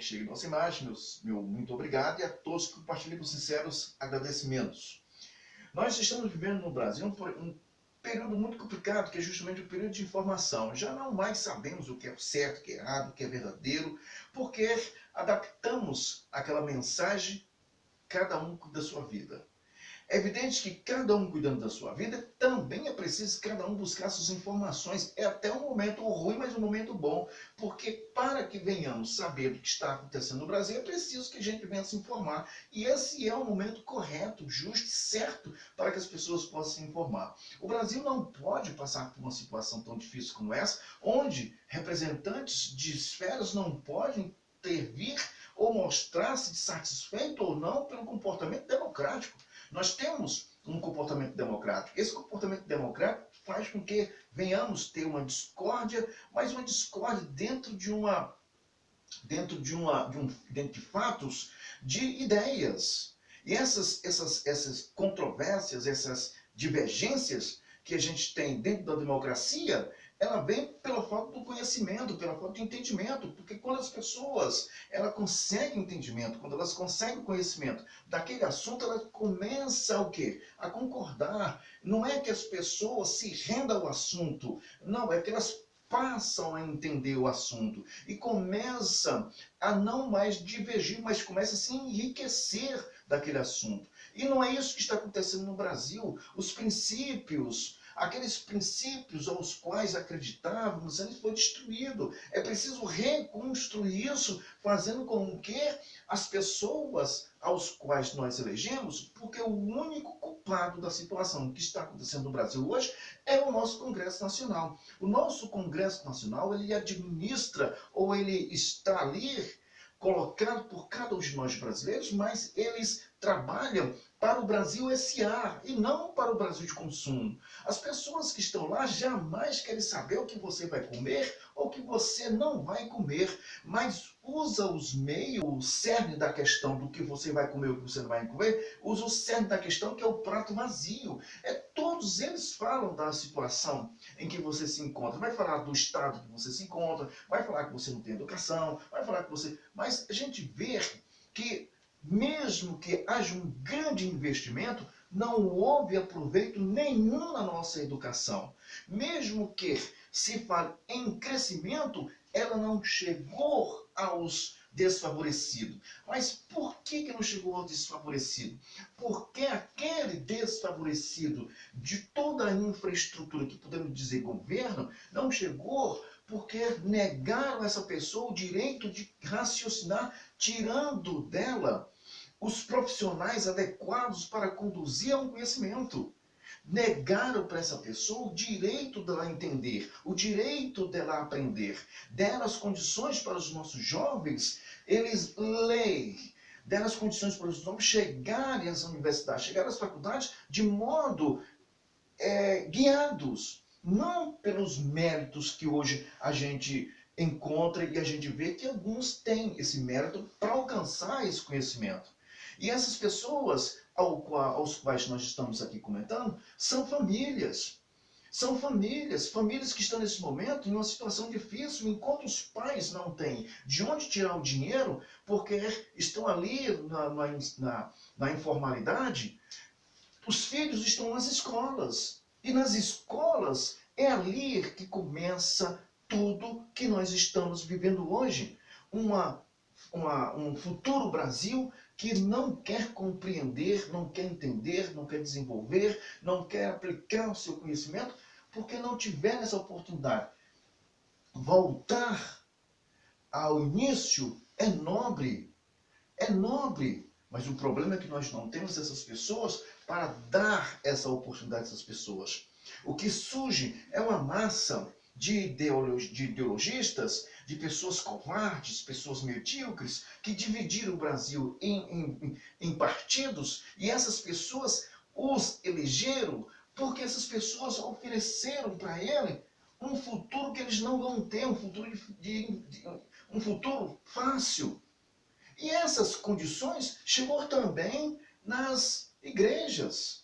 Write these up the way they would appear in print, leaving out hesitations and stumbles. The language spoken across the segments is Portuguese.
que chega em nossa imagem, meu muito obrigado, e a todos que compartilham com sinceros agradecimentos. Nós estamos vivendo no Brasil um período muito complicado, que é justamente o período de informação. Já não mais sabemos o que é certo, o que é errado, o que é verdadeiro, porque adaptamos aquela mensagem, cada um da sua vida. É evidente que cada um cuidando da sua vida, também é preciso cada um buscar suas informações. É até um momento ruim, mas um momento bom. Porque para que venhamos saber o que está acontecendo no Brasil, é preciso que a gente venha se informar. E esse é o momento correto, justo e certo para que as pessoas possam se informar. O Brasil não pode passar por uma situação tão difícil como essa, onde representantes de esferas não podem intervir ou mostrar-se satisfeito ou não pelo comportamento democrático. Nós temos um comportamento democrático. Esse comportamento democrático faz com que venhamos ter uma discórdia, mas uma discórdia dentro de fatos, de ideias. E essas controvérsias, essas divergências que a gente tem dentro da democracia, ela vem pela falta do conhecimento, pela falta de entendimento, porque quando as pessoas conseguem entendimento, quando elas conseguem o conhecimento daquele assunto, elas começam o quê? A concordar. Não é que as pessoas se rendam ao assunto, não, é que elas passam a entender o assunto e começam a não mais divergir, mas começam a se enriquecer daquele assunto. E não é isso que está acontecendo no Brasil. Os princípios, aqueles princípios aos quais acreditávamos, eles foram destruídos. É preciso reconstruir isso, fazendo com que as pessoas aos quais nós elegemos, porque o único culpado da situação que está acontecendo no Brasil hoje é o nosso Congresso Nacional. O nosso Congresso Nacional, ele administra, ou ele está ali colocado por cada um de nós brasileiros, mas eles trabalham para o Brasil S.A. e não para o Brasil de consumo. As pessoas que estão lá jamais querem saber o que você vai comer ou o que você não vai comer, mas usa os meios, o cerne da questão do que você vai comer ou o que você não vai comer, usa o cerne da questão que é o prato vazio. Todos eles falam da situação em que você se encontra. Vai falar do estado que você se encontra, vai falar que você não tem educação, vai falar que você... Mas a gente vê que mesmo que haja um grande investimento, não houve aproveito nenhum na nossa educação. Mesmo que se fale em crescimento, ela não chegou aos desfavorecidos. Mas por que não chegou ao desfavorecido? Porque aquele desfavorecido de toda a infraestrutura que podemos dizer governo, não chegou porque negaram a essa pessoa o direito de raciocinar, tirando dela os profissionais adequados para conduzir a um conhecimento. Negaram para essa pessoa o direito dela entender, o direito dela aprender. Deram as condições para os nossos jovens, eles leem, deram as condições para os jovens chegarem às universidades, chegarem às faculdades de modo guiados, não pelos méritos que hoje a gente encontra e a gente vê que alguns têm esse mérito para alcançar esse conhecimento. E essas pessoas aos quais nós estamos aqui comentando são famílias. São famílias que estão nesse momento em uma situação difícil, enquanto os pais não têm de onde tirar o dinheiro, porque estão ali na informalidade. Os filhos estão nas escolas. E nas escolas é ali que começa tudo que nós estamos vivendo hoje. Um futuro Brasil que não quer compreender, não quer entender, não quer desenvolver, não quer aplicar o seu conhecimento, porque não tiver essa oportunidade. Voltar ao início é nobre, mas o problema é que nós não temos essas pessoas para dar essa oportunidade a essas pessoas. O que surge é uma massa de ideologistas, de pessoas covardes, pessoas medíocres, que dividiram o Brasil em partidos, e essas pessoas os elegeram porque essas pessoas ofereceram para ele um futuro que eles não vão ter, um futuro fácil. E essas condições chegou também nas igrejas.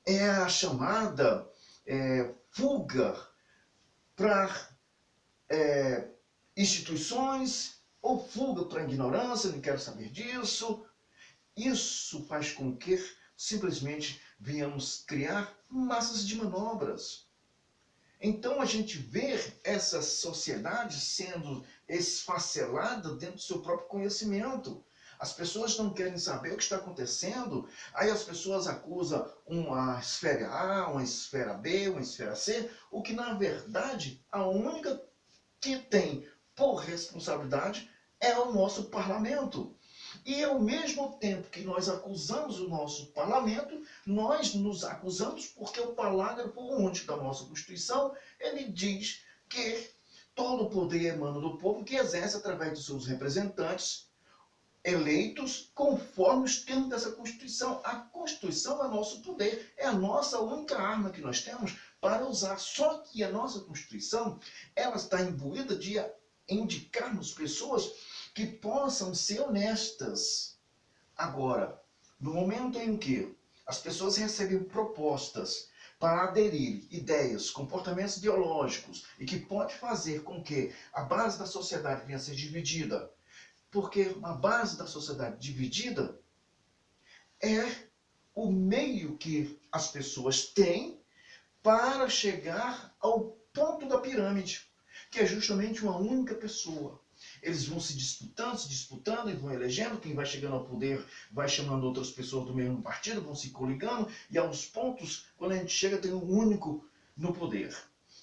É a chamada fuga para instituições ou fuga para a ignorância, não quero saber disso. Isso faz com que simplesmente venhamos criar massas de manobras. Então a gente vê essa sociedade sendo esfacelada dentro do seu próprio conhecimento. As pessoas não querem saber o que está acontecendo, aí as pessoas acusam uma esfera A, uma esfera B, uma esfera C, o que na verdade a única que tem por responsabilidade é o nosso parlamento. E ao mesmo tempo que nós acusamos o nosso parlamento, nós nos acusamos porque o parágrafo único da nossa Constituição, ele diz que todo o poder emana do povo, que exerce através dos seus representantes eleitos conforme os termos dessa Constituição. A Constituição é nosso poder, é a nossa única arma que nós temos para usar. Só que a nossa Constituição, ela está imbuída de indicarmos pessoas que possam ser honestas. Agora, no momento em que as pessoas recebem propostas para aderir ideias, comportamentos ideológicos e que pode fazer com que a base da sociedade venha a ser dividida, porque a base da sociedade dividida é o meio que as pessoas têm para chegar ao ponto da pirâmide, que é justamente uma única pessoa. Eles vão se disputando e vão elegendo. Quem vai chegando ao poder vai chamando outras pessoas do mesmo partido, vão se coligando, e aos pontos, quando a gente chega, tem um único no poder,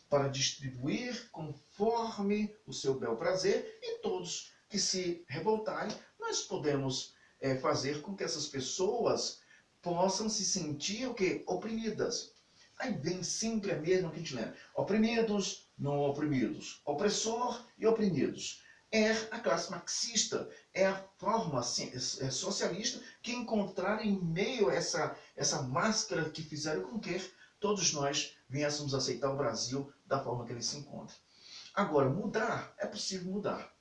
para distribuir conforme o seu bel prazer, e todos que se revoltarem, nós podemos fazer com que essas pessoas possam se sentir o quê? Oprimidas. Aí vem sempre a mesma que a gente lembra. Oprimidos, não oprimidos. Opressor e oprimidos. É a classe marxista, é a forma socialista que encontraram em meio a essa máscara que fizeram com que todos nós viéssemos aceitar o Brasil da forma que ele se encontra. Agora, mudar, é possível mudar.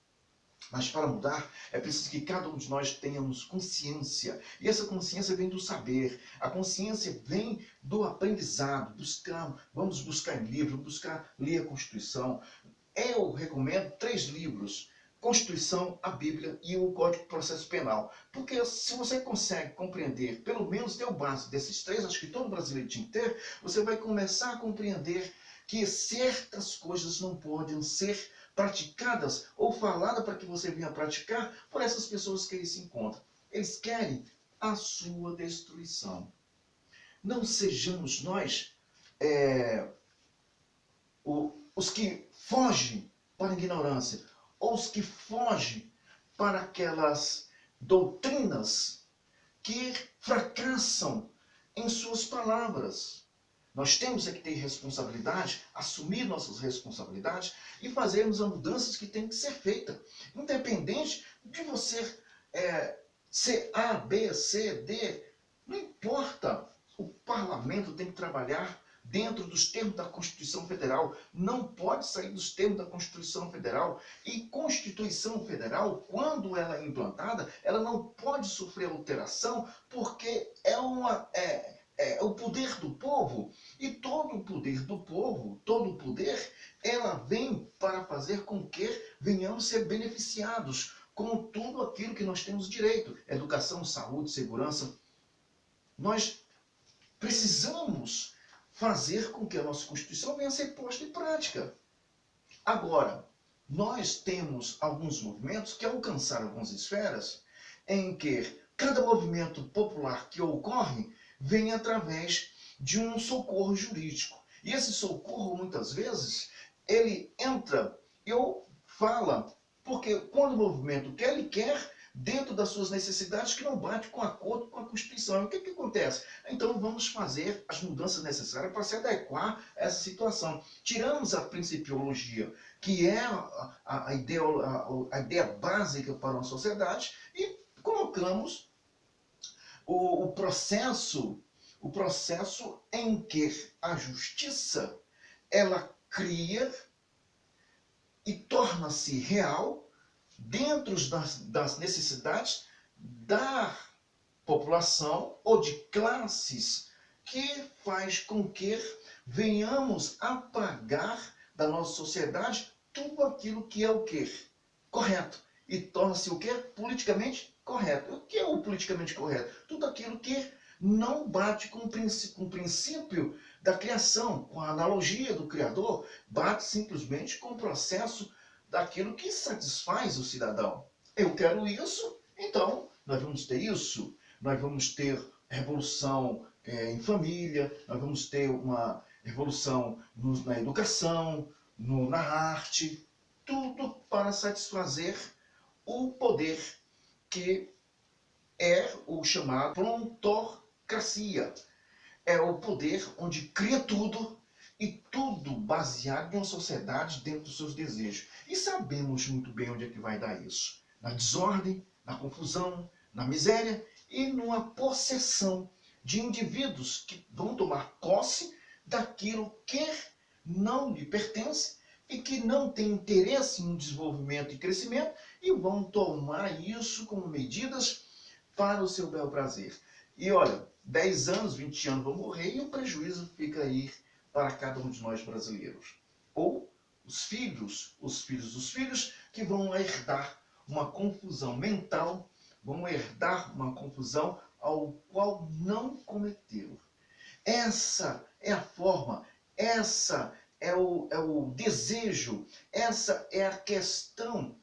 Mas para mudar, é preciso que cada um de nós tenhamos consciência. E essa consciência vem do saber. A consciência vem do aprendizado. Vamos buscar em livros, vamos buscar ler a Constituição. Eu recomendo 3 livros. Constituição, a Bíblia e o Código de Processo Penal. Porque se você consegue compreender, pelo menos ter o básico desses 3, acho que todo brasileiro tinha que ter, você vai começar a compreender que certas coisas não podem ser praticadas ou faladas para que você venha praticar por essas pessoas que aí se encontram. Eles querem a sua destruição. Não sejamos nós os que fogem para a ignorância, ou os que fogem para aquelas doutrinas que fracassam em suas palavras. Nós temos que ter responsabilidade, assumir nossas responsabilidades e fazermos as mudanças que têm que ser feitas. Independente de você ser A, B, C, D, não importa. O parlamento tem que trabalhar dentro dos termos da Constituição Federal. Não pode sair dos termos da Constituição Federal. E Constituição Federal, quando ela é implantada, ela não pode sofrer alteração porque é o poder do povo. E todo o poder do povo, todo o poder, ela vem para fazer com que venhamos ser beneficiados com tudo aquilo que nós temos direito. Educação, saúde, segurança. Nós precisamos fazer com que a nossa Constituição venha a ser posta em prática. Agora, nós temos alguns movimentos que alcançaram algumas esferas em que cada movimento popular que ocorre vem através de um socorro jurídico. E esse socorro, muitas vezes, ele entra ou fala, porque quando o movimento quer, ele quer dentro das suas necessidades que não bate com acordo com a Constituição. E o que acontece? Então vamos fazer as mudanças necessárias para se adequar a essa situação. Tiramos a principiologia, que é a ideia básica para uma sociedade, e colocamos o processo em que a justiça ela cria e torna-se real dentro das necessidades da população ou de classes, que faz com que venhamos apagar da nossa sociedade tudo aquilo que é o quê? Correto. e torna-se o que? Politicamente correto. O que é o politicamente correto? Tudo aquilo que não bate com o princípio da criação, com a analogia do Criador, bate simplesmente com o processo daquilo que satisfaz o cidadão. Eu quero isso, então nós vamos ter isso. Nós vamos ter revolução em família, nós vamos ter uma revolução na educação, na arte, tudo para satisfazer o poder que é o chamado prontocracia. É o poder onde cria tudo e tudo baseado em uma sociedade dentro dos seus desejos. E sabemos muito bem onde é que vai dar isso. Na desordem, na confusão, na miséria e numa possessão de indivíduos que vão tomar posse daquilo que não lhe pertence e que não tem interesse no desenvolvimento e crescimento e vão tomar isso como medidas para o seu bel prazer. E olha, 10 anos, 20 anos vão morrer e o prejuízo fica aí para cada um de nós brasileiros. Ou os filhos dos filhos que vão herdar uma confusão mental, vão herdar uma confusão ao qual não cometeram. Essa é a forma, essa é o desejo, essa é a questão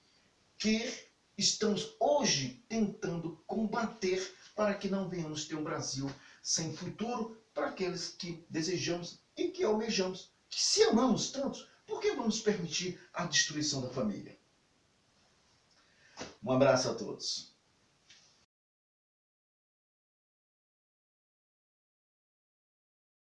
que estamos hoje tentando combater para que não venhamos ter um Brasil sem futuro para aqueles que desejamos e que almejamos. Que se amamos tanto, por que vamos permitir a destruição da família? Um abraço a todos.